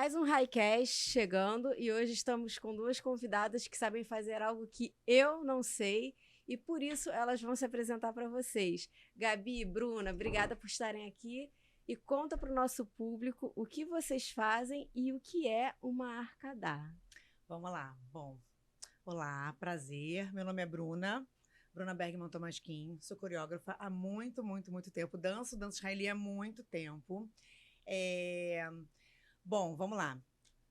Mais um Highcast chegando e hoje estamos com duas convidadas que sabem fazer algo que eu não sei e por isso elas vão se apresentar para vocês. Gabi e Bruna, obrigada por estarem aqui e conta para o nosso público o que vocês fazem e o que é uma arcadá. Vamos lá. Bom, olá, prazer. Meu nome é Bruna Bergman Tomasquim, sou coreógrafa há muito tempo. Danço israeli há muito tempo. Bom, vamos lá.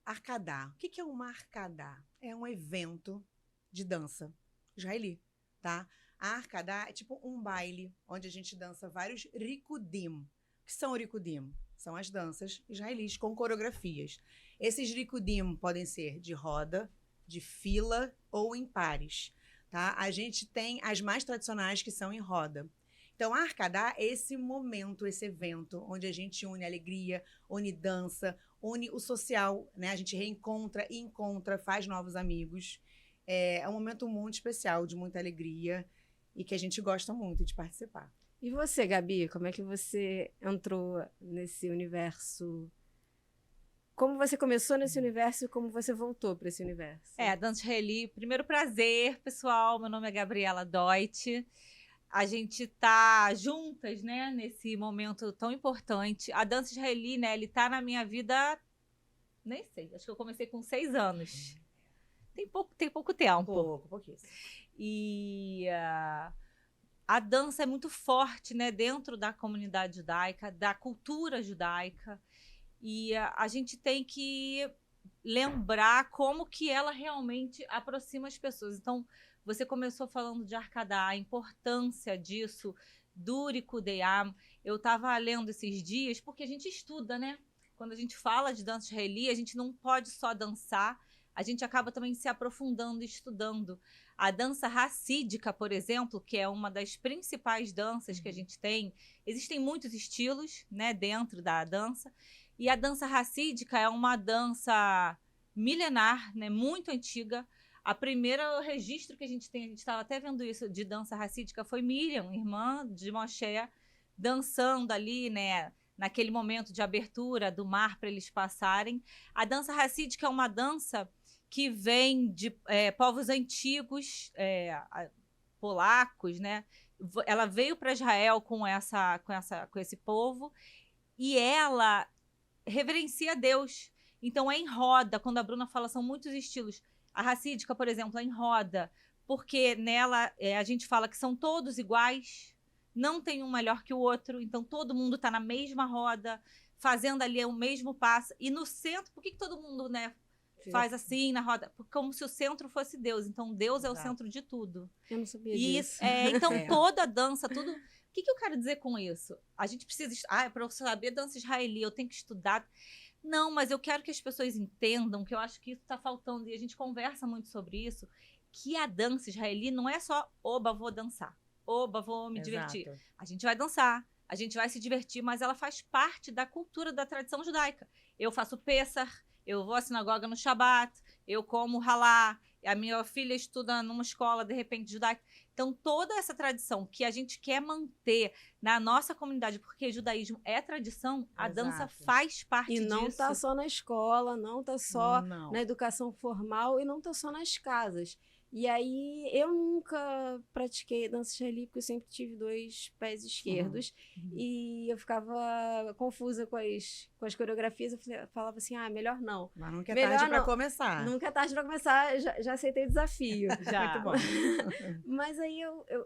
Arcadá. O que é uma arcadá? É um evento de dança israeli, tá? A arcadá é tipo um baile onde a gente dança vários rikudim. O que são rikudim? São as danças israelis com coreografias. Esses rikudim podem ser de roda, de fila ou em pares, tá? A gente tem as mais tradicionais que são em roda. Então, a arcadá é esse momento, esse evento, onde a gente une a alegria, une dança, une o social, né? A gente reencontra e encontra, faz novos amigos. É um momento muito especial, de muita alegria e que a gente gosta muito de participar. E você, Gabi, como é que você entrou nesse universo? Como você começou nesse universo e como você voltou para esse universo? Dança israeli. Primeiro prazer, pessoal. Meu nome é Gabriela Deutsch. A gente tá juntas, né, nesse momento tão importante. A dança israeli, né, ele tá na minha vida, nem sei, acho que eu comecei com 6 anos. Tem pouco tempo. Pouquíssimo. E a dança é muito forte, né, dentro da comunidade judaica, da cultura judaica. E a gente tem que lembrar como que ela realmente aproxima as pessoas. Então, você começou falando de arcadá, a importância disso, do Rikudei Am. Eu estava lendo esses dias, porque a gente estuda, né? Quando a gente fala de dança israeli, a gente não pode só dançar, a gente acaba também se aprofundando e estudando. A dança racídica, por exemplo, que é uma das principais danças que a gente tem, existem muitos estilos, né, dentro da dança, e a dança racídica é uma dança milenar, né, muito antiga. A primeira registro que a gente estava até vendo isso de dança racídica, foi Miriam, irmã de Moshe, dançando ali, né, naquele momento de abertura do mar para eles passarem. A dança racídica é uma dança que vem de povos antigos, polacos, né? Ela veio para Israel com esse povo e ela reverencia Deus. Então é em roda, quando a Bruna fala, são muitos estilos. A racídica, por exemplo, é em roda, porque nela a gente fala que são todos iguais, não tem um melhor que o outro, então todo mundo está na mesma roda, fazendo ali o mesmo passo. E no centro, por que todo mundo, né, faz assim na roda? Como se o centro fosse Deus. Então Deus é o centro de tudo. Eu não sabia disso. Então toda dança, tudo... O que eu quero dizer com isso? A gente precisa... para eu saber dança israeli, eu tenho que estudar... Não, mas eu quero que as pessoas entendam que eu acho que isso está faltando, e a gente conversa muito sobre isso, que a dança israeli não é só, oba, vou dançar, oba, vou me divertir. A gente vai dançar, a gente vai se divertir, mas ela faz parte da cultura, da tradição judaica. Eu faço Pessah, eu vou à sinagoga no Shabat, eu como halá, a minha filha estuda numa escola, de repente, judaica. Então, toda essa tradição que a gente quer manter na nossa comunidade, porque judaísmo é tradição, a dança faz parte disso. E não está só na escola, não está só na educação formal e não está só nas casas. E aí, eu nunca pratiquei dança israeli, porque eu sempre tive 2 pés esquerdos. E eu ficava confusa com as coreografias. Eu falava assim, melhor não. Mas nunca é tarde para começar. Nunca é tarde para começar, já aceitei o desafio. Já. Muito bom. Mas aí,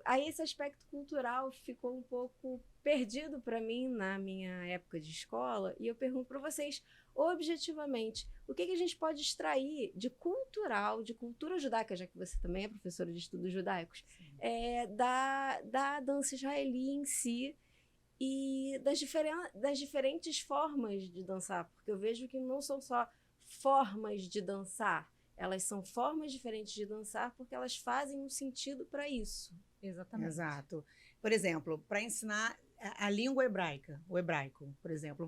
aí esse aspecto cultural ficou um pouco perdido para mim na minha época de escola. E eu pergunto para vocês, objetivamente, o que a gente pode extrair de cultural, de cultura judaica, já que você também é professora de estudos judaicos, da dança israeli em si e das diferentes formas de dançar, porque eu vejo que não são só formas de dançar, elas são formas diferentes de dançar porque elas fazem um sentido para isso. Exatamente. Exato. Por exemplo, para ensinar a língua hebraica, o hebraico, por exemplo,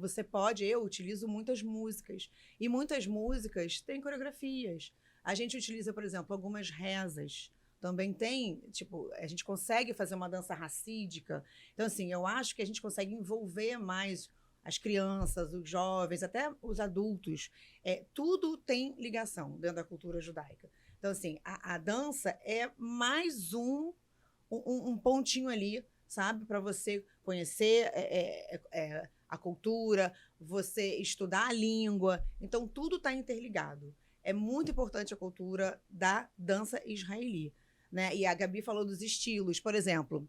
eu utilizo muitas músicas, e muitas músicas têm coreografias. A gente utiliza, por exemplo, algumas rezas. Também tem, a gente consegue fazer uma dança racídica. Então, assim, eu acho que a gente consegue envolver mais as crianças, os jovens, até os adultos, tudo tem ligação dentro da cultura judaica. Então, assim, a dança é mais um pontinho ali, sabe? Para você conhecer a cultura, você estudar a língua. Então, tudo está interligado. É muito importante a cultura da dança israeli, né? E a Gabi falou dos estilos, por exemplo.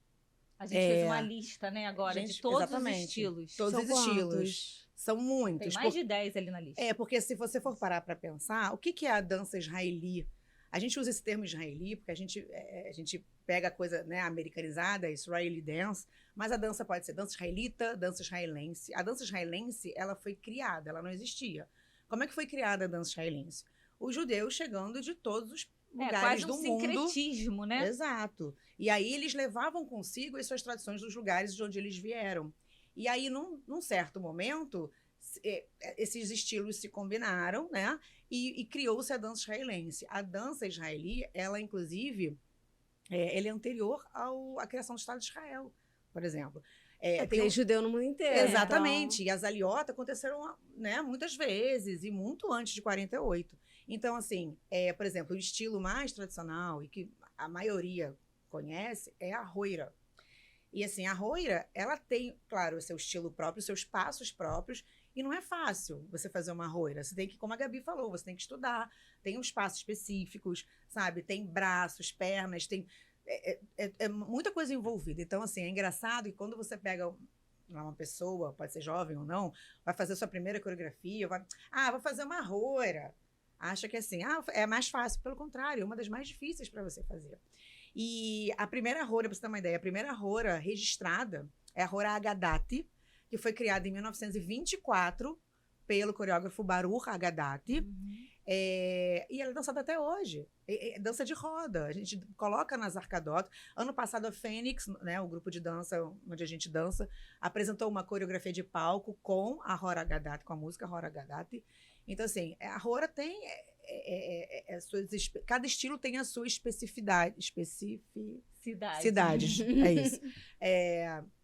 A gente fez uma lista, né, agora, de todos exatamente, os estilos. Todos São os estilos. quantos? São muitos. Tem mais de 10 ali na lista. Porque se você for parar para pensar, o que é a dança israeli? A gente usa esse termo israeli porque a gente pega a coisa, né, americanizada, Israeli dance, mas a dança pode ser dança israelita, dança israelense. A dança israelense, ela foi criada, ela não existia. Como é que foi criada a dança israelense? Os judeus chegando de todos os lugares do mundo. É quase um sincretismo, né? Exato. E aí eles levavam consigo as suas tradições dos lugares de onde eles vieram. E aí, num certo momento, esses estilos se combinaram, né? E criou-se a dança israelense. A dança israeli, ela, inclusive, ela é anterior à criação do Estado de Israel, por exemplo. Tem judeu no mundo inteiro. Exatamente. Então... E as aliotas aconteceram, né, muitas vezes, e muito antes de 48. Então, assim, por exemplo, o estilo mais tradicional, e que a maioria conhece, é a roira. E, assim, a roira, ela tem, claro, o seu estilo próprio, os seus passos próprios, e não é fácil você fazer uma roira. Você tem que, como a Gabi falou, você tem que estudar, tem uns passos específicos, sabe? Tem braços, pernas, tem... muita coisa envolvida. Então, assim, é engraçado que quando você pega uma pessoa, pode ser jovem ou não, vai fazer sua primeira coreografia, vou fazer uma roira. Acha que, assim, é mais fácil. Pelo contrário, é uma das mais difíceis para você fazer. E a primeira roira, para você ter uma ideia, a primeira roira registrada é a roira Agadati, que foi criada em 1924 pelo coreógrafo Baruch Agadati. E ela é dançada até hoje. É dança de roda. A gente coloca nas arcadotas. Ano passado, a Fênix, né, o grupo de dança onde a gente dança, apresentou uma coreografia de palco com a Hora Agadati, com a música Hora Agadati. Então, assim, a Hora tem... cada estilo tem a sua especificidades. É isso.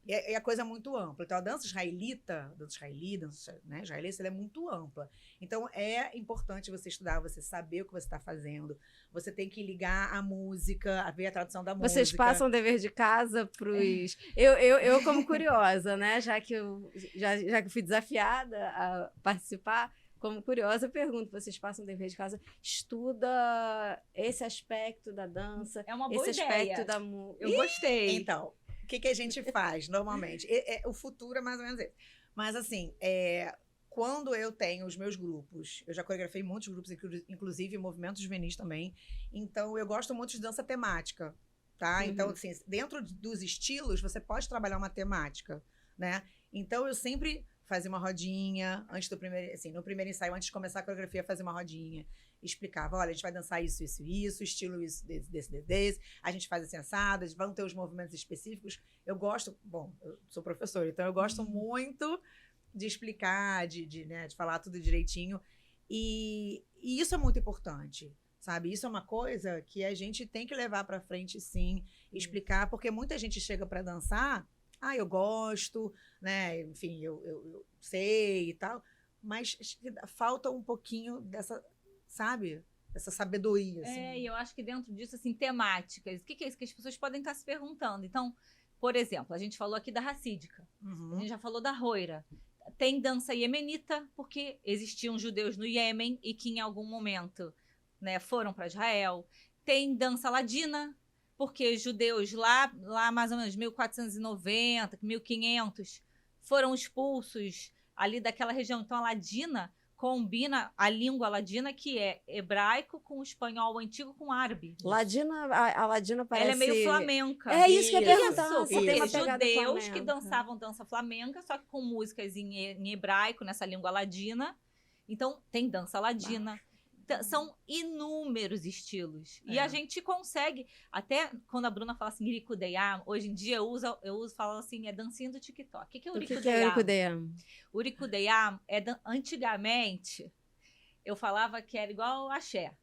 É a coisa muito ampla. Então, a dança israelita, né, israelense, ela é muito ampla. Então, é importante você estudar, você saber o que você está fazendo. Você tem que ligar a música, a ver a tradução da música. Vocês passam dever de casa para os... Eu, como curiosa, né? Já que eu fui desafiada a participar, como curiosa, eu pergunto, vocês passam dever de casa, estuda esse aspecto da dança, é uma boa esse ideia. aspecto da música. Eu gostei. Então, o que a gente faz normalmente? O futuro é mais ou menos esse. Mas, assim, quando eu tenho os meus grupos, eu já coreografei muitos grupos, inclusive movimentos juvenis também, então eu gosto muito de dança temática, tá? Então, assim, dentro dos estilos, você pode trabalhar uma temática, né? Então, eu sempre fazia uma rodinha, antes do primeiro, assim, no primeiro ensaio, antes de começar a coreografia, fazia uma rodinha, explicava, olha, a gente vai dançar isso, estilo isso, desse, a gente faz assim, assado, vão ter os movimentos específicos. Eu sou professora, então eu gosto muito de explicar, de falar tudo direitinho, e isso é muito importante, sabe? Isso é uma coisa que a gente tem que levar para frente, sim, explicar, porque muita gente chega para dançar, eu gosto, né? Enfim, eu sei e tal, mas falta um pouquinho dessa, sabe? Essa sabedoria, assim. E eu acho que dentro disso, assim, temáticas. O que é isso que as pessoas podem estar se perguntando? Então, por exemplo, a gente falou aqui da Hacídica, a gente já falou da Roira. Tem dança iemenita, porque existiam judeus no Iêmen e que em algum momento, né, foram para Israel. Tem dança ladina, porque judeus lá mais ou menos 1490, 1500, foram expulsos ali daquela região. Então, a ladina combina a língua ladina, que é hebraico com espanhol antigo com árabe. A ladina parece... Ela é meio flamenca. É isso que eu ia perguntar. Porque tem judeus que dançavam dança flamenca, só que com músicas em hebraico, nessa língua ladina. Então, tem dança ladina. São inúmeros estilos. E a gente consegue, até quando a Bruna fala assim, Urikudeyam, hoje em dia eu uso falo assim, é dancinha do TikTok. O que é Urikudeyam? O que é Urikudeyam? Urikudeyam antigamente, eu falava que era igual ao axé.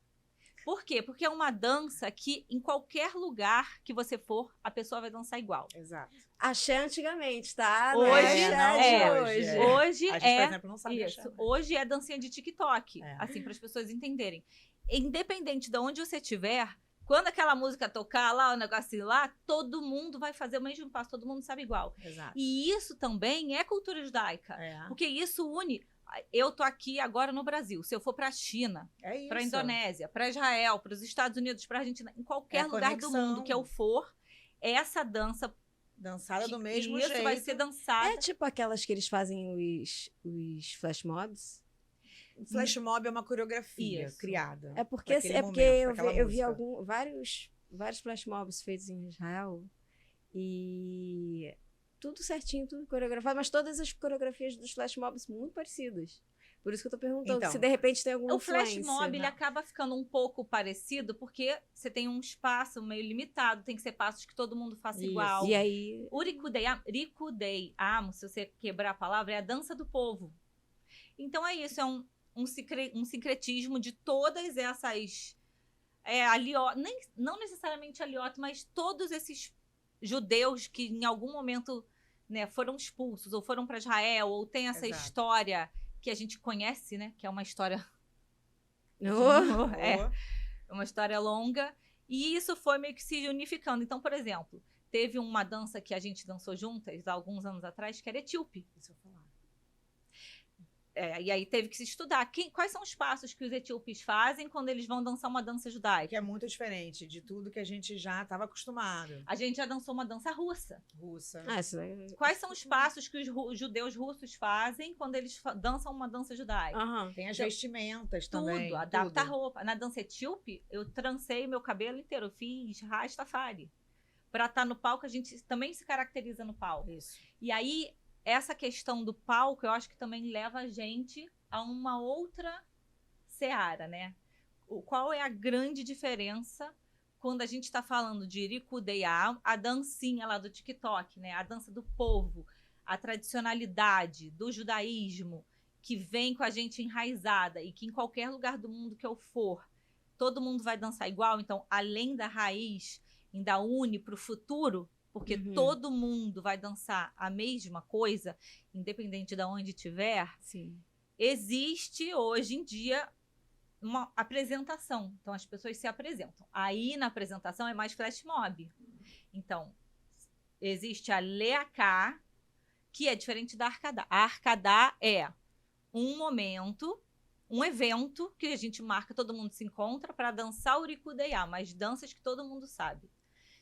Por quê? Porque é uma dança que, em qualquer lugar que você for, a pessoa vai dançar igual. Exato. Axé antigamente, tá? Não Hoje, é axé não, de hoje, hoje. Hoje A gente, por é exemplo, não sabe isso. achar, né? Hoje é dancinha de TikTok, É. assim, para as pessoas entenderem. Independente de onde você estiver, quando aquela música tocar lá, o negocinho lá, todo mundo vai fazer o mesmo passo, todo mundo sabe igual. Exato. E isso também é cultura judaica, É. porque isso une. Eu tô aqui agora no Brasil. Se eu for para a China, É isso. para a Indonésia, para Israel, para os Estados Unidos, para a Argentina, em qualquer É a lugar do conexão. mundo que eu for, essa dança Dançada do mesmo isso jeito. vai ser dançada. É tipo aquelas que eles fazem os flash mobs. O flash mob é uma coreografia Isso. criada. É porque, pra aquele é porque momento, pra aquela eu vi música. vários flash mobs feitos em Israel e tudo certinho, tudo coreografado, mas todas as coreografias dos flash mobs muito parecidas. Por isso que eu tô perguntando Então, se de repente tem alguma O flash influência. mob ele acaba ficando um pouco parecido porque você tem um espaço meio limitado, tem que ser passos que todo mundo faça Isso. igual. E aí, O Rikudei Amo, se você quebrar a palavra, é a dança do povo. Então é isso, é um sincretismo de todas essas não necessariamente aliote, mas todos esses judeus que em algum momento, né, foram expulsos ou foram para Israel ou tem essa Exato. história que a gente conhece, né, que é uma história Boa. uma história longa, e isso foi meio que se unificando. Então, por exemplo, teve uma dança que a gente dançou juntas há alguns anos atrás, que era etíope. Isso eu falar. E aí teve que se estudar quais são os passos que os etíopes fazem quando eles vão dançar uma dança judaica. Que é muito diferente de tudo que a gente já estava acostumado. A gente já dançou uma dança russa. Russa. isso aí. Quais são os passos que os judeus russos fazem quando eles dançam uma dança judaica? Aham. Tem as Então, vestimentas Tudo, também. adapta a tudo. roupa. Na dança etíope, eu trancei meu cabelo inteiro, eu fiz rastafari. Pra estar no palco, a gente também se caracteriza no palco. Isso. E aí, essa questão do palco, eu acho que também leva a gente a uma outra seara, né? Qual é a grande diferença quando a gente está falando de Rikudeiá, a dancinha lá do TikTok, né? A dança do povo, a tradicionalidade do judaísmo, que vem com a gente enraizada e que em qualquer lugar do mundo que eu for, todo mundo vai dançar igual. Então, além da raiz, ainda une para o futuro, porque Uhum. todo mundo vai dançar a mesma coisa, independente de onde estiver. Sim. Existe hoje em dia uma apresentação. Então as pessoas se apresentam. Aí na apresentação é mais flash mob. Então existe a Leaká, que é diferente da Arcadá. A Arcadá é um momento, um evento que a gente marca, todo mundo se encontra para dançar o Rikudeiá, mas danças que todo mundo sabe.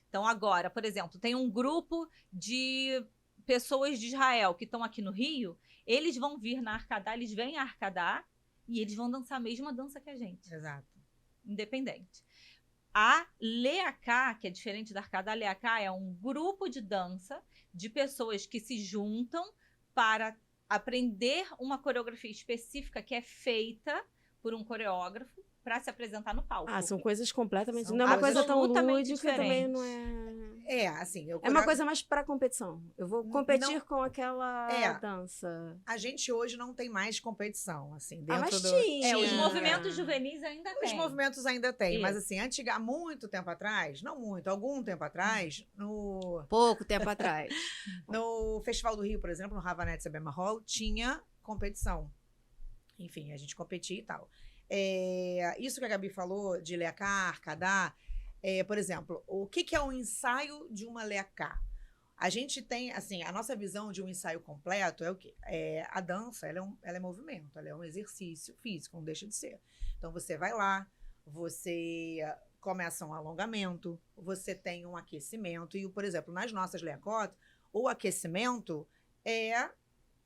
Então agora, por exemplo, tem um grupo de pessoas de Israel que estão aqui no Rio, eles vão vir na Arcadá, eles vêm a Arcadá e eles vão dançar a mesma dança que a gente, Exato. independente. A Leaká, que é diferente da Arcadá, a Leaká é um grupo de dança de pessoas que se juntam para aprender uma coreografia específica que é feita por um coreógrafo para se apresentar no palco. São coisas completamente. São não é uma coisa tão absolutamente lúdica, também não diferentes. é. Assim, É uma coisa mais para competição. Eu vou competir Não. com aquela dança. A gente hoje não tem mais competição, assim, Ah, dentro mas do... tinha. Os movimentos juvenis ainda Os tem. movimentos ainda tem, mas Isso. assim, há muito tempo atrás, não muito, algum tempo atrás, Pouco tempo atrás. no Festival do Rio, por exemplo, no Havanet Sebema Hall, tinha competição. Enfim, a gente competia e tal. Isso que a Gabi falou de Leaká, Arcadá, por exemplo, o que é um ensaio de uma Leaká? A gente tem, assim, a nossa visão de um ensaio completo é o quê? A dança, ela é movimento, ela é um exercício físico, não deixa de ser. Então, você vai lá, você começa um alongamento, você tem um aquecimento, e, por exemplo, nas nossas Leakot, o aquecimento é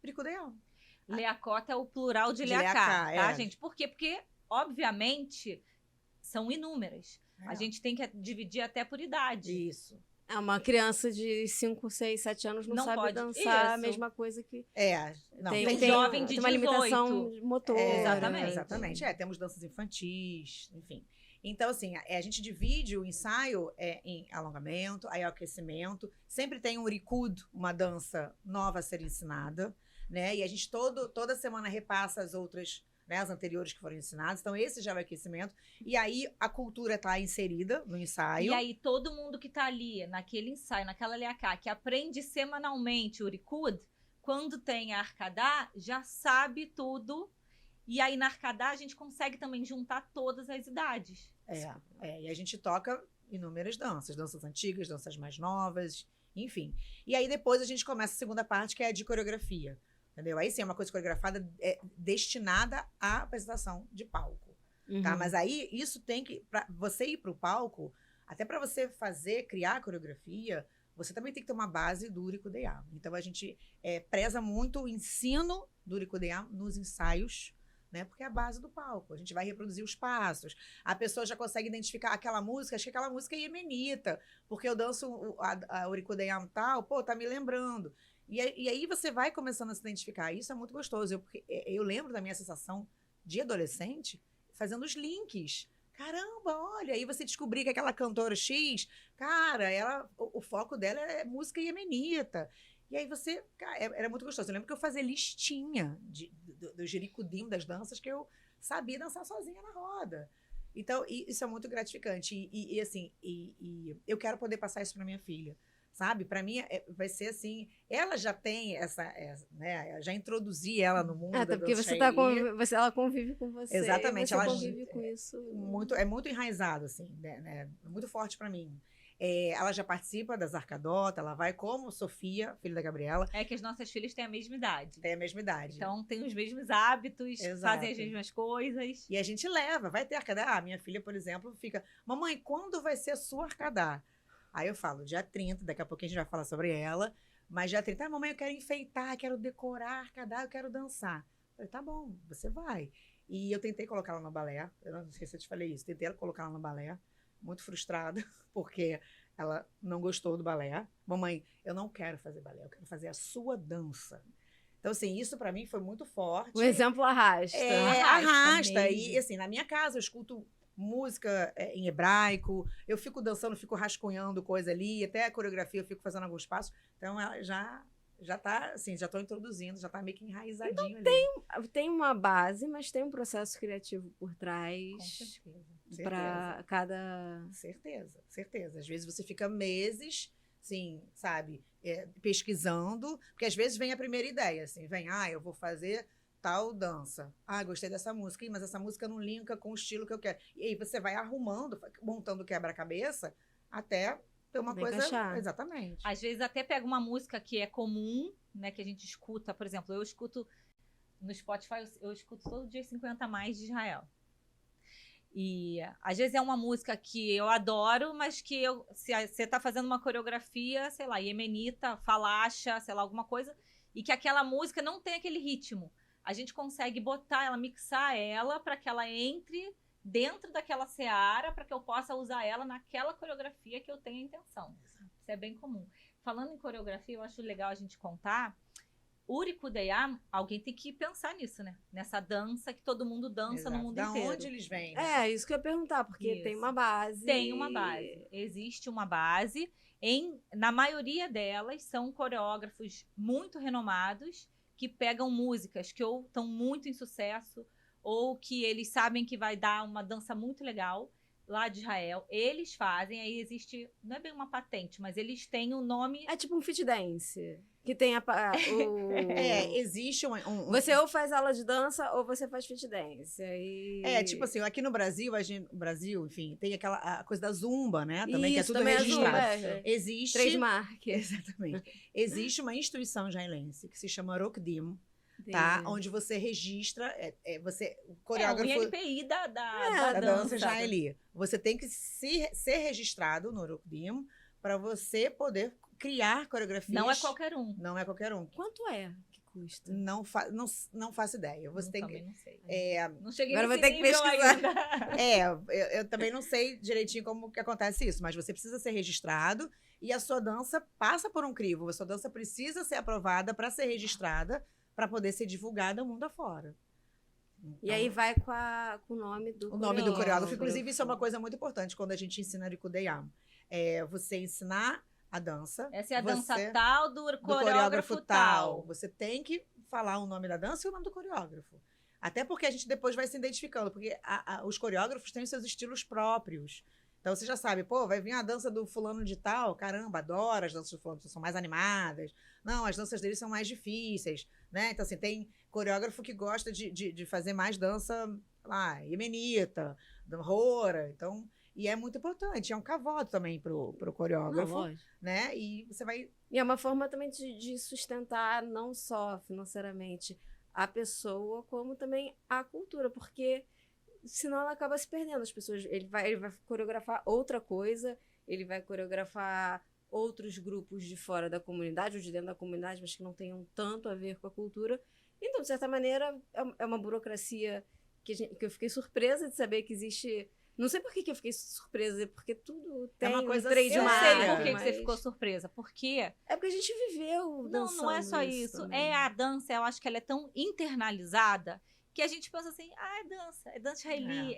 Rikudeiá. Leacota é o plural de De Leacá, Leacá, tá, é. gente? Por quê? Porque, obviamente, são inúmeras. É. A gente tem que dividir até por idade. Isso. Uma criança de 5, 6, 7 anos não, Não sabe pode. dançar a Isso. mesma coisa que. Não, tem jovem de tem uma limitação 18. motora. Exatamente. Exatamente. Temos danças infantis, enfim. Então, assim, a gente divide o ensaio em alongamento, aí aquecimento. Sempre tem um rikud, uma dança nova a ser ensinada, né? E a gente toda semana repassa as outras né, as anteriores que foram ensinadas. Então, esse já é o aquecimento. E aí, a cultura está inserida no ensaio. E aí, todo mundo que tá ali, naquele ensaio, naquela LHK, que aprende semanalmente o Urikud, quando tem a Arkadá, já sabe tudo. E aí, na Arkadá, a gente consegue também juntar todas as idades. E a gente toca inúmeras danças antigas, danças mais novas, enfim. E aí, depois, a gente começa a segunda parte, que é a de coreografia. Entendeu? Aí sim, é uma coisa coreografada destinada à apresentação de palco. Tá? Mas aí, isso tem que... Pra você ir para o palco, até para você criar a coreografia, você também tem que ter uma base do Urikudeyam. Então, a gente preza muito o ensino do Urikudeyam nos ensaios, né? Porque é a base do palco. A gente vai reproduzir os passos. A pessoa já consegue identificar aquela música, acho que aquela música é iemenita, porque eu danço a Urikudeyam tal, pô, tá me lembrando. E aí você vai começando a se identificar. Isso é muito gostoso. Eu lembro da minha sensação de adolescente fazendo os links. Caramba, olha, aí você descobrir que aquela cantora X, cara, o foco dela é música iemenita. E aí você, cara, era muito gostoso. Eu lembro que eu fazia listinha do Jericudim, das danças, que eu sabia dançar sozinha na roda. Então, isso é muito gratificante. E eu quero poder passar isso para minha filha. Sabe? Para mim, vai ser assim... Ela já tem né? Já introduzi ela no mundo da porque dança ela convive com você. Exatamente. Você convive com isso. É muito enraizado, assim, né? Muito forte para mim. Ela já participa das Arcadota, ela vai como Sofia, filha da Gabriela. É que as nossas filhas têm a mesma idade. Tem a mesma idade. Então, tem os mesmos hábitos, fazem as mesmas coisas. E a gente vai ter Arcadá. Minha filha, por exemplo, fica... Mamãe, quando vai ser a sua Arcadá? Aí eu falo, dia 30, daqui a pouquinho a gente vai falar sobre ela, mas dia 30, mamãe, eu quero enfeitar, quero decorar Arkadá, eu quero dançar. Eu falei, tá bom, você vai. E eu tentei colocar ela no balé, eu não sei se eu te falei isso, tentei colocar ela no balé, muito frustrada, porque ela não gostou do balé. Mamãe, eu não quero fazer balé, eu quero fazer a sua dança. Então, assim, isso pra mim foi muito forte. O exemplo arrasta. Arrasta. E, assim, na minha casa eu escuto música em hebraico, eu fico dançando, fico rascunhando coisa ali, até a coreografia eu fico fazendo alguns passos. Então, ela já tá, assim, já tô introduzindo, já tá meio que enraizadinho ali. Tem uma base, mas tem um processo criativo por trás. Com certeza. Para cada... Certeza. Às vezes você fica meses, assim, sabe, pesquisando, porque às vezes vem a primeira ideia, assim, eu vou fazer tal dança. Gostei dessa música, mas essa música não linka com o estilo que eu quero. E aí você vai arrumando, montando quebra-cabeça, até ter uma coisa... Encaixar. Exatamente. Às vezes até pega uma música que é comum, né, que a gente escuta, por exemplo, eu escuto no Spotify, eu escuto todo dia 50 mais de Israel. E às vezes é uma música que eu adoro, mas que se você tá fazendo uma coreografia, sei lá, iemenita, falacha, sei lá, alguma coisa, e que aquela música não tem aquele ritmo. A gente consegue botar ela, mixar ela para que ela entre dentro daquela seara, para que eu possa usar ela naquela coreografia que eu tenho a intenção. Isso é bem comum. Falando em coreografia, eu acho legal a gente contar. Urikudeyam, alguém tem que pensar nisso, né? Nessa dança que todo mundo dança no mundo inteiro. Da onde eles vêm? Né? Isso que eu ia perguntar, porque tem uma base. Tem uma base. Existe uma base. Na maioria delas, são coreógrafos muito renomados, que pegam músicas que ou estão muito em sucesso, ou que eles sabem que vai dar uma dança muito legal, lá de Israel. Eles fazem, aí existe, não é bem uma patente, mas eles têm o nome... É tipo um fit dance, que tem existe Você ou faz aula de dança, ou você faz fit dance. Aí... tipo assim, aqui no Brasil, enfim, tem a coisa da zumba, né? Também, isso, que é tudo registrado. Existe... Trademark. Exatamente. Existe uma instituição israelense que se chama Rokdim, tá? Onde você registra, o coreógrafo... É o INPI da dança israelí. Você tem que ser registrado no Rokdim para você poder criar coreografias. Não é qualquer um. Não é qualquer um. Quanto é que custa? Não faço ideia. Você tem também não sei. Não cheguei Agora nesse vou ter que pesquisar. ainda. Eu também não sei direitinho como que acontece isso, mas você precisa ser registrado e a sua dança passa por um crivo. A sua dança precisa ser aprovada para ser registrada, para poder ser divulgada mundo afora. Então, e aí vai com o nome do coreógrafo. O nome do coreógrafo. Inclusive, isso é uma coisa muito importante quando a gente ensina Urikudeyam. Você ensinar a dança. Essa é a dança tal do coreógrafo tal. Você tem que falar o nome da dança e o nome do coreógrafo. Até porque a gente depois vai se identificando, porque os coreógrafos têm os seus estilos próprios. Então você já sabe, pô, vai vir a dança do fulano de tal, caramba, adoro, as danças do fulano são mais animadas. Não, as danças dele são mais difíceis, né? Então, assim, tem coreógrafo que gosta de fazer mais dança, lá, yemenita, rora, então... E é muito importante, é um cavoto também pro coreógrafo, Não, lógico. né? E você vai... E é uma forma também de sustentar não só financeiramente a pessoa, como também a cultura, porque senão ela acaba se perdendo. As pessoas, ele vai coreografar outra coisa, ele vai coreografar outros grupos de fora da comunidade ou de dentro da comunidade, mas que não tenham tanto a ver com a cultura. Então, de certa maneira, é uma burocracia que eu fiquei surpresa de saber que existe. Não sei por que eu fiquei surpresa, porque tudo tem uma coisa trade Eu séria. sei mark, por que mas... você ficou surpresa. Porque É porque a gente viveu não é só isso. também. É a dança, eu acho que ela é tão internalizada que a gente pensa assim, é dança israeli.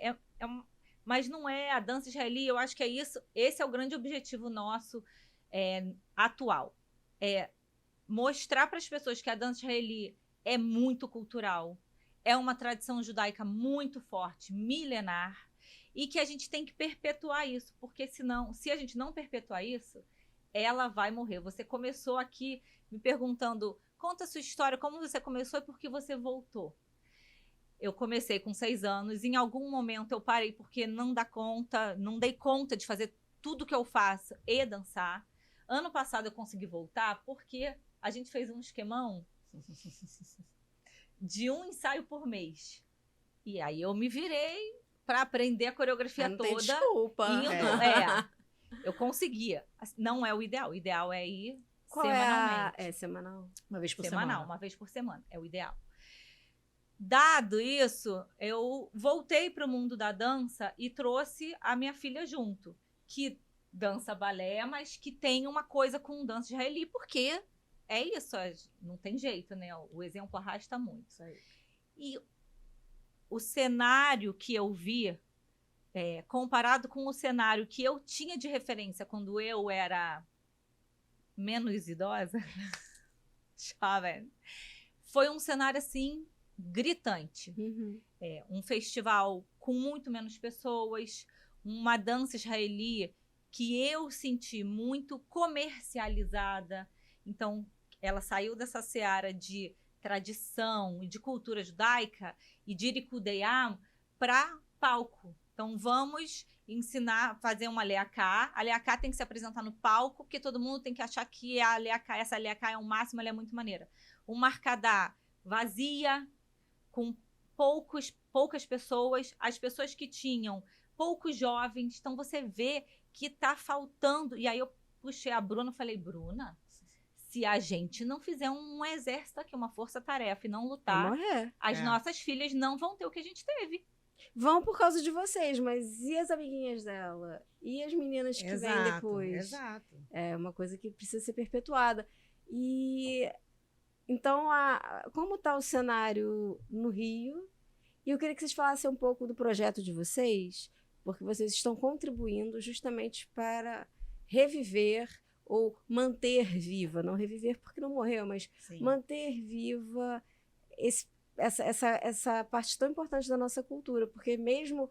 Mas não é a dança israeli, eu acho que é isso. Esse é o grande objetivo nosso atual. É mostrar para as pessoas que a dança israeli é muito cultural, é uma tradição judaica muito forte, milenar, e que a gente tem que perpetuar isso, porque senão, se a gente não perpetuar isso, ela vai morrer. Você começou aqui me perguntando, conta a sua história, como você começou e por que você voltou. Eu comecei com 6 anos, em algum momento eu parei porque não dei conta de fazer tudo que eu faço e dançar. Ano passado eu consegui voltar porque a gente fez um esquemão de um ensaio por mês. E aí eu me virei para aprender a coreografia não toda. Tem desculpa. Eu conseguia. Não é o ideal. O ideal é ir Qual semanalmente. É semanal. Uma vez por Semanal, semana. uma vez por semana. É o ideal. Dado isso, eu voltei para o mundo da dança e trouxe a minha filha junto, que dança balé, mas que tem uma coisa com dança israeli, porque é isso, não tem jeito, né? O exemplo arrasta muito. Isso aí. E o cenário que eu vi, comparado com o cenário que eu tinha de referência quando eu era menos idosa, jovem, foi um cenário assim gritante. Uhum. Um festival com muito menos pessoas, uma dança israeli que eu senti muito comercializada. Então, ela saiu dessa seara de tradição e de cultura judaica e de Rikudei Am para palco. Então, vamos ensinar, fazer uma leaká. A leaká tem que se apresentar no palco, porque todo mundo tem que achar que essa leaká é o máximo, ela é muito maneira. Uma arkadá vazia, com poucas pessoas, as pessoas que tinham poucos jovens. Então, você vê que está faltando. E aí eu puxei a Bruna e falei, Bruna, se a gente não fizer um exército aqui, uma força-tarefa e não lutar, as nossas filhas não vão ter o que a gente teve. Vão por causa de vocês, mas e as amiguinhas dela? E as meninas que vêm depois? Exato. É uma coisa que precisa ser perpetuada. E então, como está o cenário no Rio? E eu queria que vocês falassem um pouco do projeto de vocês, porque vocês estão contribuindo justamente para reviver ou manter viva, não reviver porque não morreu, mas Sim. manter viva essa parte tão importante da nossa cultura, porque mesmo...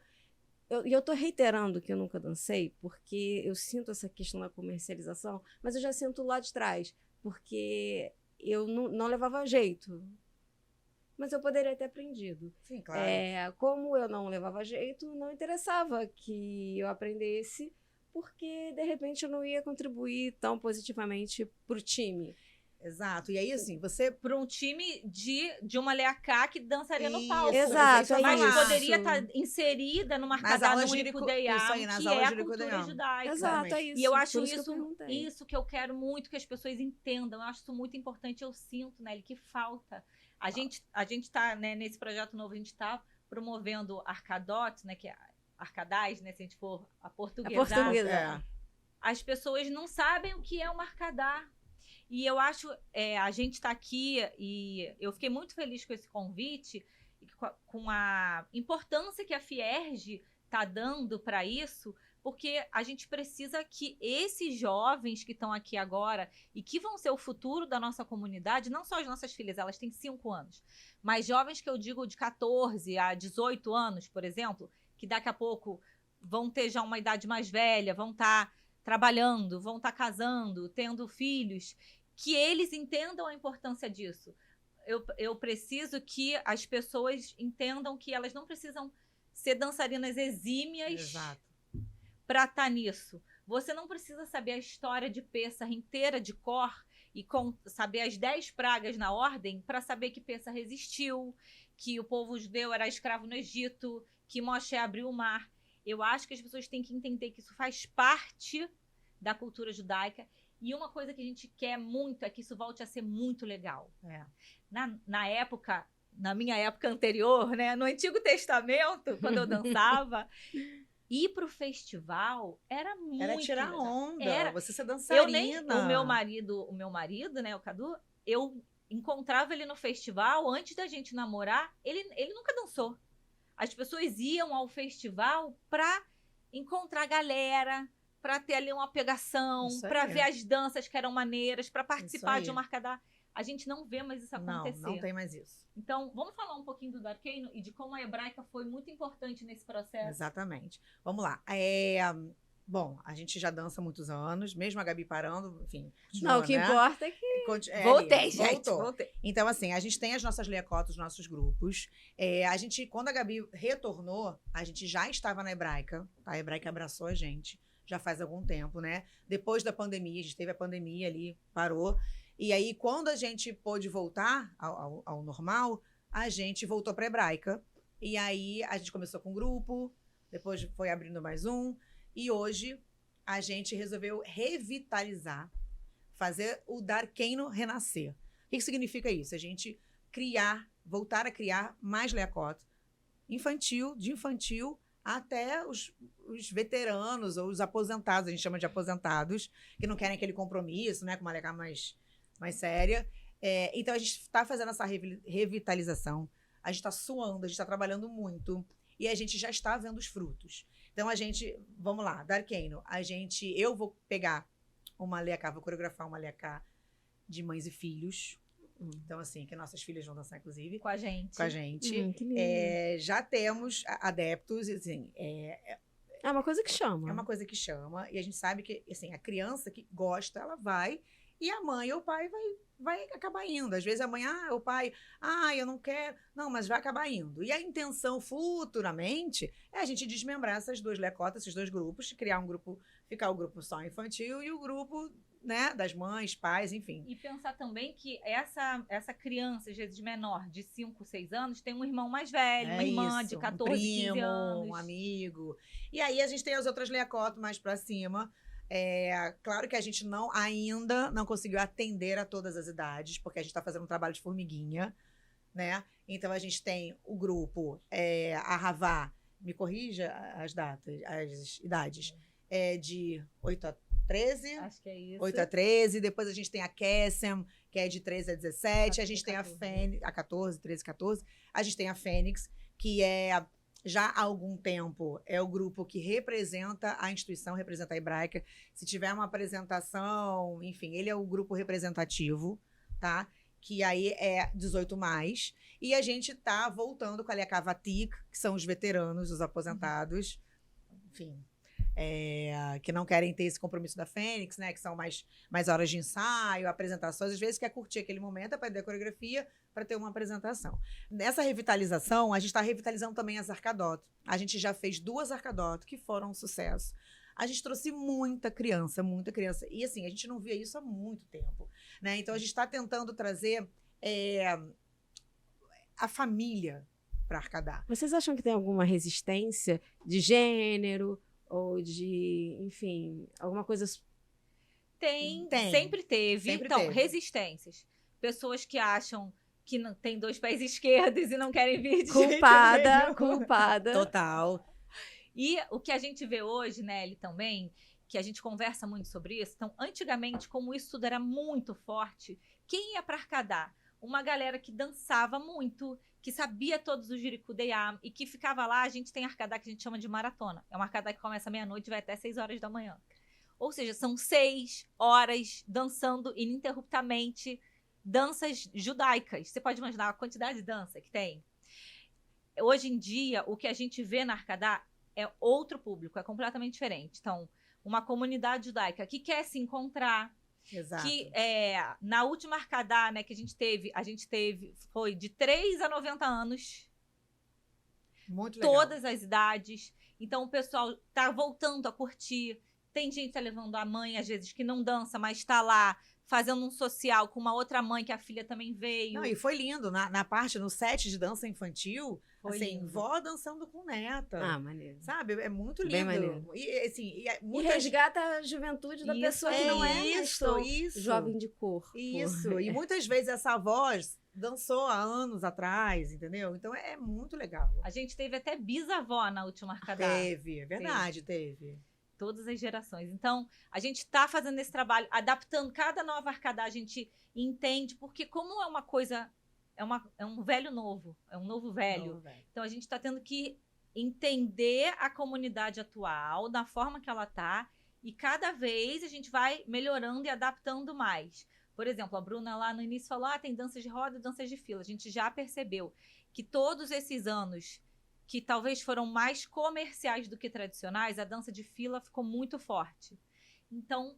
E eu estou reiterando que eu nunca dancei, porque eu sinto essa questão da comercialização, mas eu já sinto lá de trás, porque eu não levava jeito. Mas eu poderia ter aprendido. Sim, claro. Como eu não levava jeito, não interessava que eu aprendesse, porque, de repente, eu não ia contribuir tão positivamente para o time. Exato. E aí, assim, você... Para um time de uma leaká que dançaria no palco. Exato. Mas isso. poderia estar inserida numa arkadá no Rikudei Am, que é a cultura judaica. Exato, é isso. E eu acho isso que eu quero muito que as pessoas entendam. Eu acho isso muito importante. Eu sinto, Nelly, que falta. A gente está, né, nesse projeto novo, a gente está promovendo Arkadot, né, que é Arkadás, né, se a gente for a portuguesa. As pessoas não sabem o que é uma arkadá. E eu acho, a gente está aqui e eu fiquei muito feliz com esse convite, com a importância que a Fierj está dando para isso, porque a gente precisa que esses jovens que estão aqui agora e que vão ser o futuro da nossa comunidade, não só as nossas filhas, elas têm 5 anos, mas jovens que eu digo de 14 a 18 anos, por exemplo, que daqui a pouco vão ter já uma idade mais velha, vão estar trabalhando, vão estar casando, tendo filhos, que eles entendam a importância disso. Eu preciso que as pessoas entendam que elas não precisam ser dançarinas exímias para estar nisso. Você não precisa saber a história de Pêssar inteira de cor e saber as 10 pragas na ordem para saber que Pêssar resistiu, que o povo judeu era escravo no Egito, que Moshe abriu o mar. Eu acho que as pessoas têm que entender que isso faz parte da cultura judaica. E uma coisa que a gente quer muito é que isso volte a ser muito legal. Na época, na minha época anterior, né, no Antigo Testamento, quando eu dançava, ir pro festival era muito Era tirar legal. onda, você ser dançarina. O meu marido, né, o Cadu, eu encontrava ele no festival, antes da gente namorar, ele nunca dançou. As pessoas iam ao festival para encontrar galera, para ter ali uma pegação, para ver as danças que eram maneiras, para participar de uma arcadá. A gente não vê mais isso acontecer. Não tem mais isso. Então, vamos falar um pouquinho do Darkeino e de como a hebraica foi muito importante nesse processo. Exatamente. Vamos lá. Bom, a gente já dança há muitos anos, mesmo a Gabi parando, enfim. Não, o que importa é que... Voltei, gente. Voltei. Então, assim, a gente tem as nossas leacotas, os nossos grupos. Quando a Gabi retornou, a gente já estava na hebraica. A hebraica abraçou a gente já faz algum tempo, né? Depois da pandemia, a gente teve a pandemia ali, parou. E aí, quando a gente pôde voltar ao normal, a gente voltou para a hebraica. E aí, a gente começou com um grupo, depois foi abrindo mais um. E hoje, a gente resolveu revitalizar, fazer o Darkeino renascer. O que significa isso? A gente voltar a criar mais leacota de infantil até os veteranos ou os aposentados, a gente chama de aposentados, que não querem aquele compromisso, né, com uma leca mais séria. Então, a gente está fazendo essa revitalização, a gente está suando, a gente está trabalhando muito e a gente já está vendo os frutos. Então, vamos lá, Darkeino, eu vou pegar uma leacá, vou coreografar uma leacá de mães e filhos. Então, assim, que nossas filhas vão dançar, inclusive. Com a gente. Que lindo. Já temos adeptos, assim... É uma coisa que chama. É uma coisa que chama. E a gente sabe que, assim, a criança que gosta, ela vai. E a mãe ou o pai vai acabar indo. Às vezes a mãe, o pai, eu não quero. Não, mas vai acabar indo. E a intenção futuramente é a gente desmembrar essas duas lecotas, esses dois grupos, criar um grupo, ficar o grupo só infantil e o grupo, né, das mães, pais, enfim. E pensar também que essa criança, às vezes menor, de 5, 6 anos, tem um irmão mais velho, uma irmã de 14, um primo, 15 anos. Um amigo. E aí a gente tem as outras leacotas mais pra cima. Claro que a gente ainda não conseguiu atender a todas as idades, porque a gente está fazendo um trabalho de formiguinha, né? Então a gente tem o grupo, a Ravá, me corrija as idades, de 8 a 13. Acho que é isso. 8 a 13. Depois a gente tem a Kessem, que é de 13 a 17. A gente tem a Fênix, a 14, 13, 14. A gente tem a Fênix, que já há algum tempo é o grupo que representa a instituição, representa a hebraica. Se tiver uma apresentação, enfim, ele é o grupo representativo, tá? Que aí é 18+. E a gente tá voltando com a Leacá Vatik, que são os veteranos, os aposentados, enfim, que não querem ter esse compromisso da Fênix, né? Que são mais horas de ensaio, apresentações. Às vezes quer curtir aquele momento, aprender a coreografia, para ter uma apresentação. Nessa revitalização, a gente está revitalizando também as arcadotes. A gente já fez 2 arcadotes que foram um sucesso. A gente trouxe muita criança. E assim, a gente não via isso há muito tempo, né? Então, a gente está tentando trazer a família para Arcadá. Vocês acham que tem alguma resistência de gênero ou de, enfim, alguma coisa... Tem. Sempre teve. Resistências. Pessoas que acham que não tem 2 pés esquerdos e não querem vir de culpada. Total. E o que a gente vê hoje, Nelly, também, que a gente conversa muito sobre isso. Então, antigamente, como isso tudo era muito forte, quem ia para Arcadá? uma galera que dançava muito, que sabia todos os jiricudeiá e que ficava lá. A gente tem arcadá que a gente chama de maratona. É uma arcadá que começa meia-noite e vai até 6 horas da manhã. Ou seja, são 6 horas dançando ininterruptamente danças judaicas. Você pode imaginar a quantidade de dança que tem? Hoje em dia, o que a gente vê na arcadá é outro público, é completamente diferente. Então, uma comunidade judaica que quer se encontrar, Exato. que na última arcadá, né, que a gente teve, foi de 3 a 90 anos, Muito legal. todas as idades. Então, o pessoal tá voltando a curtir. Tem gente que tá levando a mãe, às vezes, que não dança, mas tá lá fazendo um social com uma outra mãe que a filha também veio. Não, e foi lindo. Na parte, no set de dança infantil, Foi assim, lindo. vó dançando com neta. Ah, maneiro. Sabe? É muito lindo. Bem maneiro. E, assim, E muitas... resgata a juventude da Isso, pessoa que não é mais tão isso. jovem de corpo. Isso. E muitas vezes essa voz dançou há anos atrás, entendeu? Então é muito legal. A gente teve até bisavó na última arcadá. Teve, é verdade, teve. Todas as gerações. Então, a gente está fazendo esse trabalho, adaptando cada nova arcadá, a gente entende, porque como é uma coisa, é um velho novo, é um novo velho. Não, velho. Então, a gente está tendo que entender a comunidade atual, da forma que ela está, e cada vez a gente vai melhorando e adaptando mais. Por exemplo, a Bruna lá no início falou, tem danças de roda e danças de fila. A gente já percebeu que todos esses anos que talvez foram mais comerciais do que tradicionais, a dança de fila ficou muito forte. Então,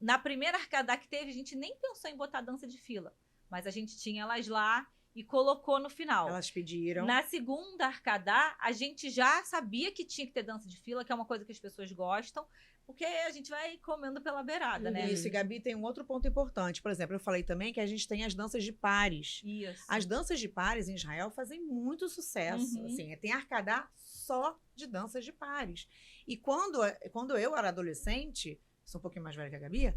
na primeira arcadá que teve, a gente nem pensou em botar dança de fila, mas a gente tinha elas lá e colocou no final. Elas pediram. Na segunda arcadá, a gente já sabia que tinha que ter dança de fila, que é uma coisa que as pessoas gostam, porque a gente vai comendo pela beirada, né? Isso, e Gabi, tem um outro ponto importante. Por exemplo, eu falei também que a gente tem as danças de pares. Isso. As danças de pares em Israel fazem muito sucesso. Uhum. Assim, tem arcadá só de danças de pares. E quando eu era adolescente, sou um pouquinho mais velha que a Gabi,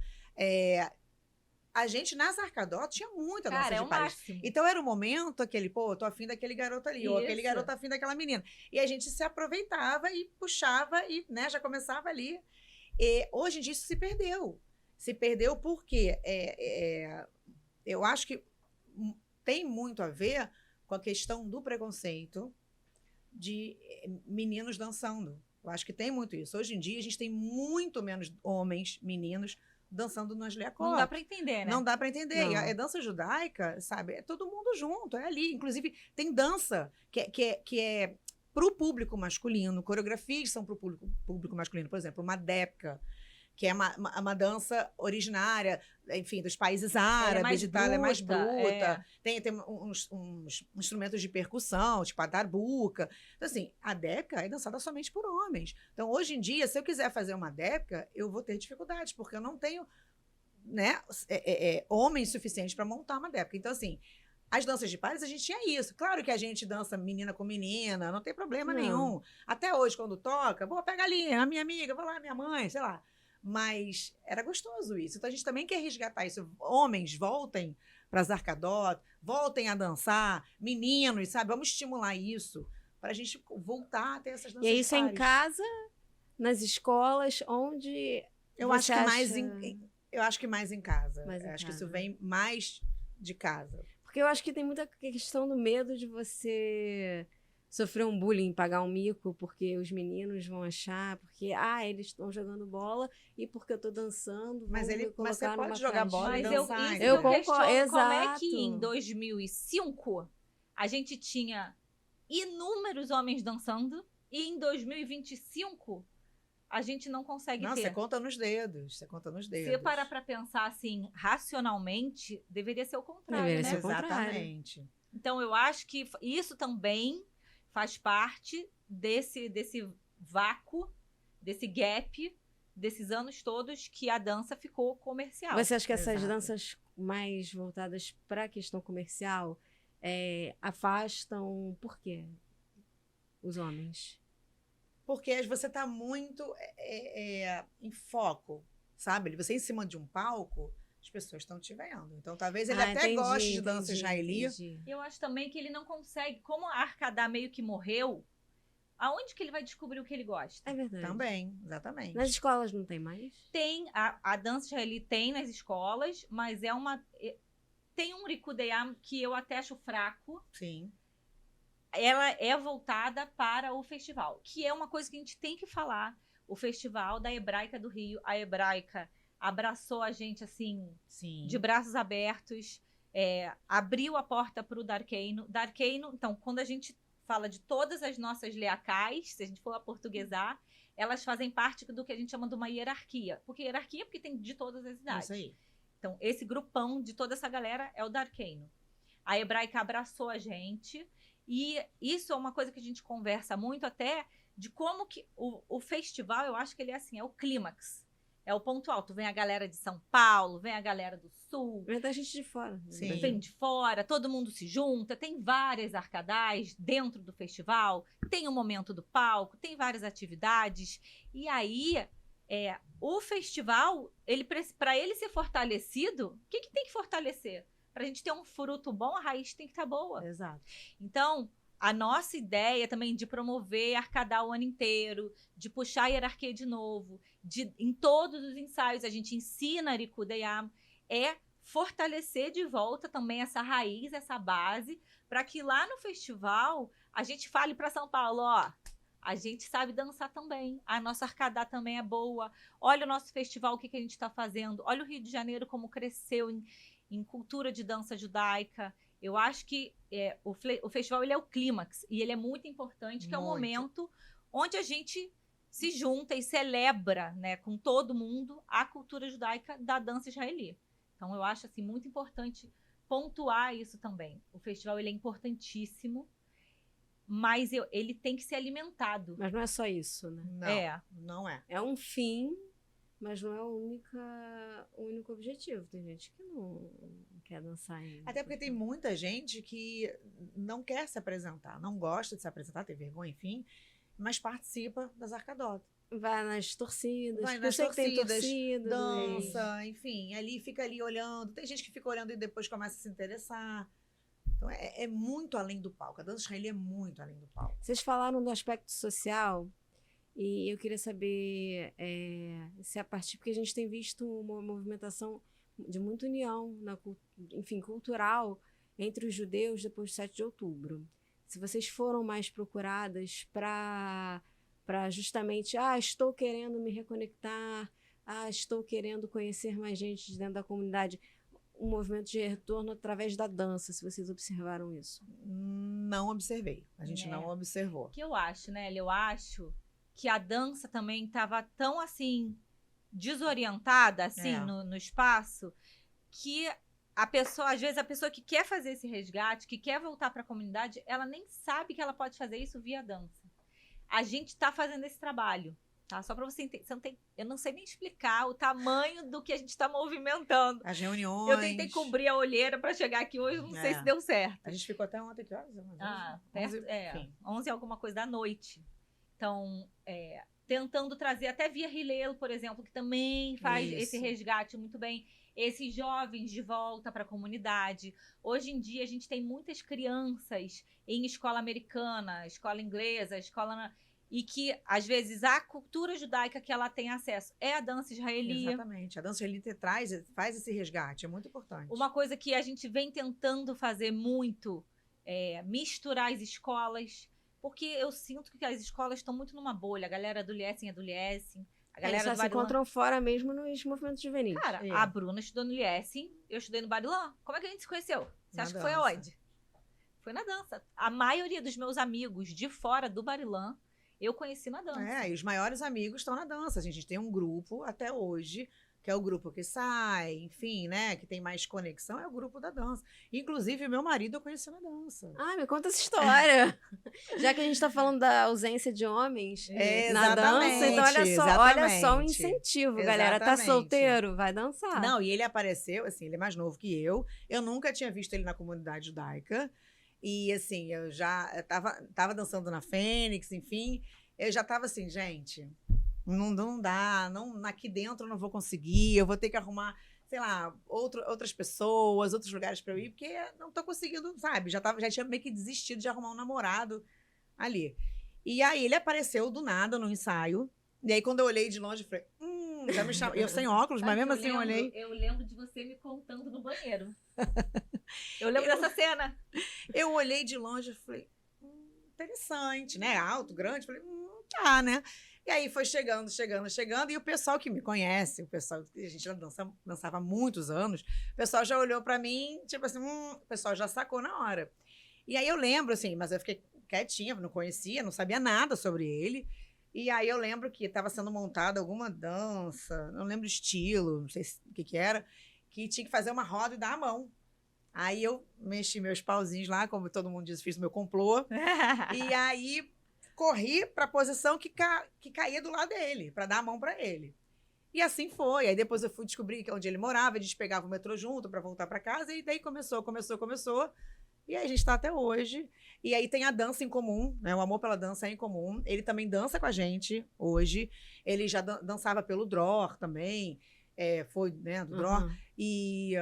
a gente nas arcadó tinha muita dança Cara, é de o pares. máximo. Então era o momento aquele, eu tô afim daquele garoto ali, ou aquele Isso. garoto afim daquela menina. E a gente se aproveitava e puxava e, né, já começava ali. E hoje em dia isso se perdeu. Se perdeu porque eu acho que tem muito a ver com a questão do preconceito de meninos dançando. Eu acho que tem muito isso. Hoje em dia a gente tem muito menos homens, meninos, dançando nas leacó. Não dá pra entender, né? Não dá para entender. Não. E a dança judaica, sabe? É todo mundo junto, é ali. Inclusive, tem dança que é para o público masculino, coreografias são para o público masculino. Por exemplo, uma depka, que é uma dança originária, enfim, dos países árabes e tal, ela é mais bruta. Tem uns instrumentos de percussão, tipo a darbuca. Então, assim, a depka é dançada somente por homens. Então, hoje em dia, se eu quiser fazer uma depka, eu vou ter dificuldades, porque eu não tenho, né, homens suficientes para montar uma depka. Então, assim, as danças de pares, a gente tinha isso. Claro que a gente dança menina com menina, não tem problema nenhum. Até hoje, quando toca, vou pegar ali a minha amiga, vou lá, minha mãe, sei lá. Mas era gostoso isso. Então a gente também quer resgatar isso. Homens, voltem para as arcadó, voltem a dançar. Meninos, sabe? Vamos estimular isso para a gente voltar a ter essas danças E é de isso em pares. casa, nas escolas, onde Eu você acho que mais acha- eu acho que mais em casa. Mais em Eu acho que casa. isso vem mais de casa. Porque eu acho que tem muita questão do medo de você sofrer um bullying, pagar um mico, porque os meninos vão achar, porque, eles estão jogando bola e porque eu tô dançando, Mas vão me você colocar pode numa jogar bola caixinha. e Mas dançar. isso Eu eu questiono concordo, como é exato. que em 2005 a gente tinha inúmeros homens dançando e em 2025 a gente não consegue Não, ter. você conta nos dedos. Você conta nos dedos. Se eu parar pra pensar assim, racionalmente, deveria ser o contrário, Deveria né? ser o contrário. Exatamente. Então eu acho que isso também faz parte desse vácuo, desse gap, desses anos todos que a dança ficou comercial. Você acha que essas Exato. danças mais voltadas para a questão comercial afastam, por quê? Os homens? Porque você está muito em foco, sabe? Você em cima de um palco, as pessoas estão te vendo. Então, talvez ele até Entendi, goste de dança entendi, israeli. entendi. Eu acho também que ele não consegue, como a Arcadá meio que morreu, aonde que ele vai descobrir o que ele gosta? É verdade. Também, exatamente. Nas escolas não tem mais? Tem, a dança israeli tem nas escolas, mas é uma... tem um Rikudeyam que eu até acho fraco. Sim. Ela é voltada para o festival, que é uma coisa que a gente tem que falar. O festival da Hebraica do Rio, a Hebraica abraçou a gente assim, Sim. de braços abertos, abriu a porta para o Darkeino. Darkeino, então, quando a gente fala de todas as nossas leacais, se a gente for aportuguesar, elas fazem parte do que a gente chama de uma hierarquia. Porque hierarquia é porque tem de todas as idades. Isso aí. Então, esse grupão de toda essa galera é o Darkeino. A Hebraica abraçou a gente, e isso é uma coisa que a gente conversa muito até, de como que o festival, eu acho que ele é assim, é o clímax. É o ponto alto. Vem a galera de São Paulo, vem a galera do Sul. Vem da gente de fora. Sim. Vem de fora, todo mundo se junta. Tem várias arcadais dentro do festival. Tem o momento do palco, tem várias atividades. E aí, o festival, para ele ser fortalecido, o que tem que fortalecer? Para a gente ter um fruto bom, a raiz tem que estar boa. Exato. Então, a nossa ideia também de promover Arcadá o ano inteiro, de puxar a hierarquia de novo, em todos os ensaios a gente ensina Rikudeyam, é fortalecer de volta também essa raiz, essa base, para que lá no festival a gente fale para São Paulo, ó, a gente sabe dançar também, a nossa Arcadá também é boa, olha o nosso festival, o que a gente está fazendo, olha o Rio de Janeiro como cresceu em cultura de dança judaica. Eu acho que o festival ele é o clímax e ele é muito importante, que é o momento onde a gente se junta e celebra, né, com todo mundo a cultura judaica da dança israelí. Então, eu acho assim, muito importante pontuar isso também. O festival ele é importantíssimo, mas ele tem que ser alimentado. Mas não é só isso, né? Não, não é. É um fim, mas não é o único objetivo. Tem gente que não quer dançar ainda. Até porque tem muita gente que não quer se apresentar, não gosta de se apresentar, tem vergonha, enfim, mas participa das arcadotas. Vai nas torcidas. Vai Eu nas sei que tem torcidas, torcida. dança, enfim, fica ali olhando. Tem gente que fica olhando e depois começa a se interessar. Então é muito além do palco. A dança israelí é muito além do palco. Vocês falaram do aspecto social e eu queria saber se a partir, porque a gente tem visto uma movimentação de muita união, cultural entre os judeus depois do 7 de outubro. Se vocês foram mais procuradas para justamente, estou querendo me reconectar, estou querendo conhecer mais gente de dentro da comunidade, um movimento de retorno através da dança, se vocês observaram isso. Não observei. A gente não observou. O que eu acho, né, eu acho que a dança também estava tão, assim, desorientada, assim, no espaço, que a pessoa, às vezes, a pessoa que quer fazer esse resgate, que quer voltar para a comunidade, ela nem sabe que ela pode fazer isso via dança. A gente está fazendo esse trabalho, tá? Só para você entender. Eu não sei nem explicar o tamanho do que a gente está movimentando. As reuniões. Eu tentei cobrir a olheira para chegar aqui hoje, não sei se deu certo. A gente ficou até ontem, que horas? 11 alguma coisa da noite. Então, tentando trazer até via Hillel, por exemplo, que também faz esse resgate muito bem. Esses jovens de volta para a comunidade. Hoje em dia, a gente tem muitas crianças em escola americana, escola inglesa, e que, às vezes, a cultura judaica que ela tem acesso é a dança israelí. Exatamente. A dança israelí faz esse resgate, é muito importante. Uma coisa que a gente vem tentando fazer muito é misturar as escolas, porque eu sinto que as escolas estão muito numa bolha. A galera do Liesen é do Liesen. A galera Eles só se encontram fora mesmo nos movimentos juvenis. Cara, a Bruna estudou no Liesen, eu estudei no Barilã. Como é que a gente se conheceu? Você acha que foi aonde? Foi na dança. A maioria dos meus amigos de fora do Barilã, eu conheci na dança. E os maiores amigos estão na dança. A gente tem um grupo até hoje, que é o grupo que sai, enfim, né? Que tem mais conexão, é o grupo da dança. Inclusive, meu marido eu conheci na dança. Me conta essa história. Já que a gente está falando da ausência de homens na dança, então olha só o incentivo, galera. Tá solteiro? Vai dançar. Não, e ele apareceu, assim, ele é mais novo que eu. Eu nunca tinha visto ele na comunidade judaica. E, assim, eu tava dançando na Fênix, enfim. Eu já tava assim, gente, não dá, aqui dentro eu não vou conseguir, eu vou ter que arrumar, sei lá, outras pessoas, outros lugares para eu ir, porque não tô conseguindo, sabe? Já tinha meio que desistido de arrumar um namorado ali. E aí ele apareceu do nada no ensaio, e aí quando eu olhei de longe, eu falei, Já me chamou. Eu sem óculos, mas mesmo assim eu olhei. Eu lembro de você me contando no banheiro. Eu lembro dessa cena. Eu olhei de longe e falei, interessante, né? Alto, grande. Falei, tá, né? E aí foi chegando. E o pessoal que me conhece, o pessoal que a gente já dançava há muitos anos, o pessoal já olhou pra mim, tipo assim, o pessoal já sacou na hora. E aí eu lembro, assim, mas eu fiquei quietinha, não conhecia, não sabia nada sobre ele. E aí eu lembro que estava sendo montada alguma dança, não lembro o estilo, não sei o que era, que tinha que fazer uma roda e dar a mão. Aí eu mexi meus pauzinhos lá, como todo mundo diz, fiz o meu complô. E aí corri para a posição que caía do lado dele, para dar a mão para ele. E assim foi. Aí depois eu fui descobrir que onde ele morava, a gente pegava o metrô junto para voltar para casa, e daí começou. E aí a gente está até hoje. E aí tem a dança em comum, né? O amor pela dança é em comum. Ele também dança com a gente hoje. Ele já dançava pelo Dror também. Foi, né, do Dror. E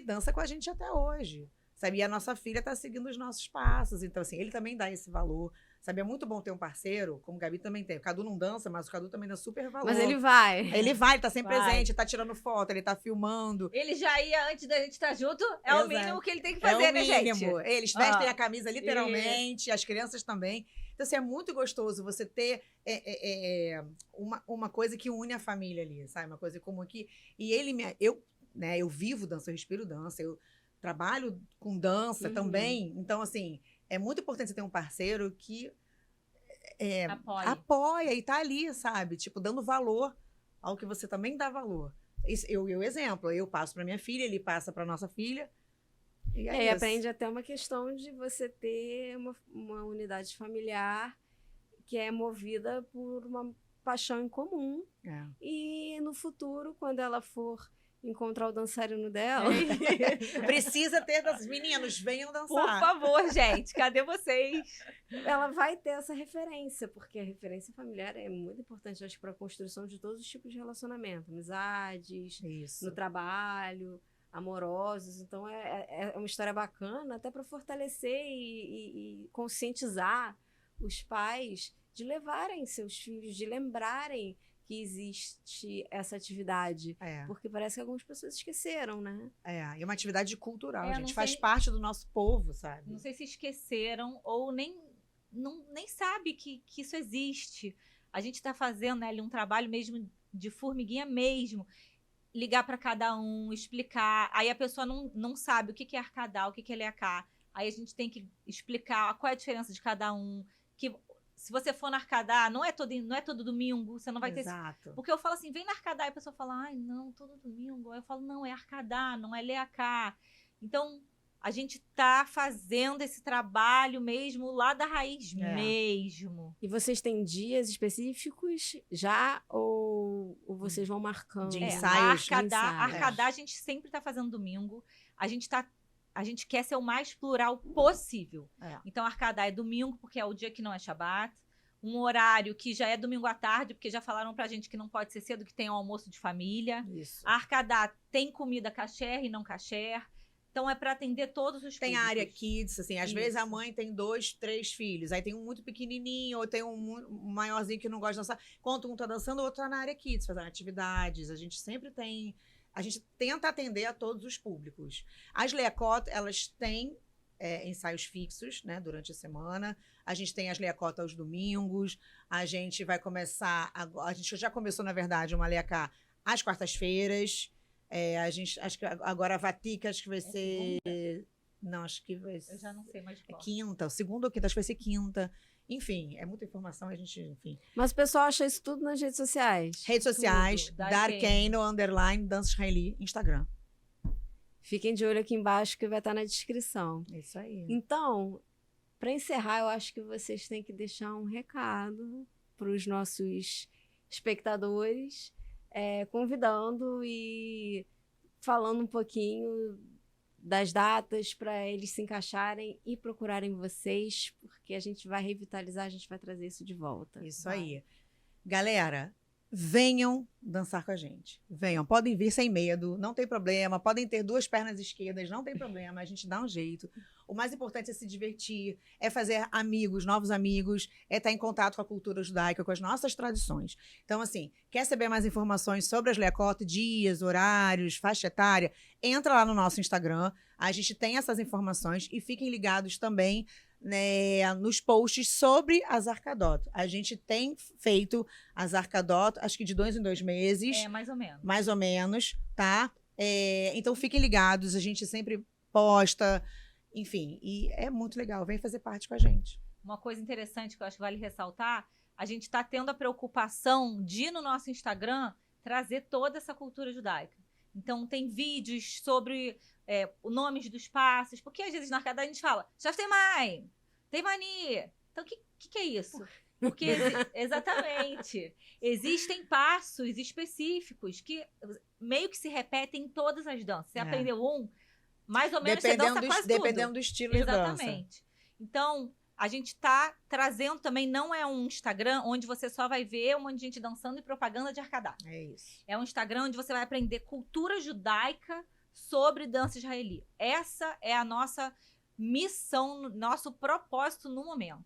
dança com a gente até hoje. Sabe? E a nossa filha está seguindo os nossos passos. Então, assim, ele também dá esse valor. Sabe? É muito bom ter um parceiro, como o Gabi também tem. O Cadu não dança, mas o Cadu também dá super valor. Mas ele vai. Ele tá sempre presente, tá tirando foto, ele tá filmando. Ele já ia antes da gente estar junto, é o mínimo que ele tem que fazer, né, gente? É o mínimo. Eles vestem a camisa literalmente, as crianças também. Então, assim, é muito gostoso você ter uma coisa que une a família ali, sabe? Uma coisa comum aqui. E eu vivo dança, eu respiro dança, eu trabalho com dança também. Então, assim, é muito importante você ter um parceiro que apoia e tá ali, sabe? Tipo, dando valor ao que você também dá valor. Isso, exemplo, eu passo para minha filha, ele passa para nossa filha. E aí aprende até uma questão de você ter uma unidade familiar que é movida por uma paixão em comum. E no futuro, quando ela for encontrar o dançarino dela... Precisa ter das meninos, venham dançar. Por favor, gente, cadê vocês? Ela vai ter essa referência, porque a referência familiar é muito importante, acho, para a construção de todos os tipos de relacionamento. Amizades, no trabalho, amorosos. Então, é uma história bacana, até para fortalecer e conscientizar os pais de levarem seus filhos, de lembrarem que existe essa atividade. Porque parece que algumas pessoas esqueceram, né? E é uma atividade cultural, gente. Faz parte do nosso povo, sabe? Não sei se esqueceram ou nem sabe que isso existe. A gente está fazendo, né, ali um trabalho mesmo de formiguinha mesmo. Ligar para cada um, explicar. Aí a pessoa não sabe o que é arcadar, o que é leacá. Aí a gente tem que explicar qual é a diferença de cada um. Que se você for na Arcadá, não é todo domingo, você não vai ter... Porque eu falo assim, vem na Arcadá, e a pessoa fala, ai, não, todo domingo. Aí eu falo, não, é Arcadá, não é Leacá. Então, a gente tá fazendo esse trabalho mesmo lá da raiz mesmo. E vocês têm dias específicos já ou vocês vão marcando? De ensaios. Arcadá a gente sempre tá fazendo domingo. A gente quer ser o mais plural possível. Então, Arcadá é domingo, porque é o dia que não é Shabat. Um horário que já é domingo à tarde, porque já falaram pra gente que não pode ser cedo, que tem um almoço de família. Isso. A Arcadá tem comida kasher e não kasher. Então, é para atender todos os Tem públicos. a área kids, assim. Às vezes a mãe tem 2, 3 filhos. Aí tem um muito pequenininho, ou tem um maiorzinho que não gosta de dançar. Enquanto um tá dançando, o outro tá na área kids, fazendo atividades. A gente sempre tem... A gente tenta atender a todos os públicos. As Leacot, elas têm ensaios fixos, né, durante a semana. A gente tem as Leacot aos domingos. A gente vai começar... A gente já começou, na verdade, uma Leacá às quartas-feiras. Acho que agora a Vatica, acho que vai ser... Segunda? Não, acho que vai ser... Eu já não sei mais qual. Quinta, segunda ou quinta, acho que vai ser quinta. Enfim, é muita informação, a gente, enfim. Mas o pessoal acha isso tudo nas redes sociais? Redes sociais, Darkeno, _ Dança Israeli, Instagram. Fiquem de olho aqui embaixo que vai estar na descrição. É isso aí. Então, para encerrar, eu acho que vocês têm que deixar um recado para os nossos espectadores, convidando e falando um pouquinho das datas para eles se encaixarem e procurarem vocês, porque a gente vai revitalizar, a gente vai trazer isso de volta. Isso aí. Galera, venham dançar com a gente. Venham, podem vir sem medo, não tem problema. Podem ter 2 pernas esquerdas, não tem problema. A gente dá um jeito. O mais importante é se divertir, é fazer amigos, novos amigos, é estar em contato com a cultura judaica, com as nossas tradições. Então, assim, quer saber mais informações sobre as Leacot, dias, horários, faixa etária? Entra lá no nosso Instagram. A gente tem essas informações e fiquem ligados também, né, nos posts sobre as Arcadot. A gente tem feito as Arcadot, acho que de 2 em 2 meses. Mais ou menos. Mais ou menos, tá? Então fiquem ligados, a gente sempre posta, enfim, e é muito legal. Vem fazer parte com a gente. Uma coisa interessante que eu acho que vale ressaltar, a gente está tendo a preocupação de, no nosso Instagram, trazer toda essa cultura judaica. Então, tem vídeos sobre os nomes dos passos, porque às vezes na Arcadá a gente fala, já tem mais, tem mani. Então, o que é isso? Porque, exatamente, existem passos específicos que meio que se repetem em todas as danças. Você aprendeu mais ou menos você dança quase tudo. Dependendo do estilo de dança. Exatamente. Então, a gente está trazendo também, não é um Instagram onde você só vai ver um monte de gente dançando e propaganda de Arcadá. É isso. É um Instagram onde você vai aprender cultura judaica sobre dança israeli. Essa é a nossa missão, nosso propósito no momento.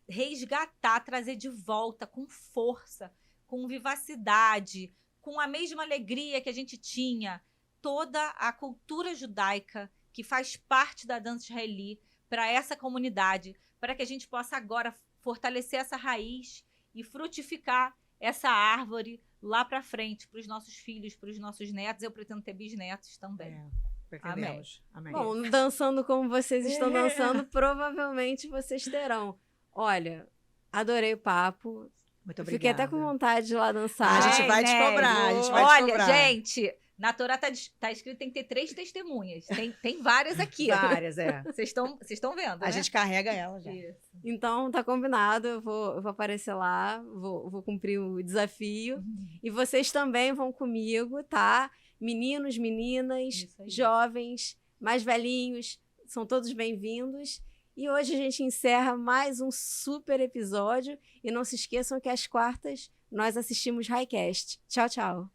Resgatar, trazer de volta com força, com vivacidade, com a mesma alegria que a gente tinha, toda a cultura judaica que faz parte da dança israeli para essa comunidade, para que a gente possa agora fortalecer essa raiz e frutificar essa árvore lá para frente, para os nossos filhos, para os nossos netos. Eu pretendo ter bisnetos também. Pretendemos. Amém. Bom, dançando como vocês estão dançando, provavelmente vocês terão. Olha, adorei o papo. Muito obrigada. Fiquei até com vontade de ir lá dançar. A gente vai te cobrar, a gente vai te cobrar. Olha, gente, na Torá tá escrito que tem que ter 3 testemunhas. Tem várias aqui. Várias, Vocês estão vendo, A gente carrega ela já. Isso. Então, tá combinado. Eu vou aparecer lá, vou cumprir o desafio. E vocês também vão comigo, tá? Meninos, meninas, jovens, mais velhinhos, são todos bem-vindos. E hoje a gente encerra mais um super episódio. E não se esqueçam que às quartas nós assistimos Highcast. Tchau, tchau.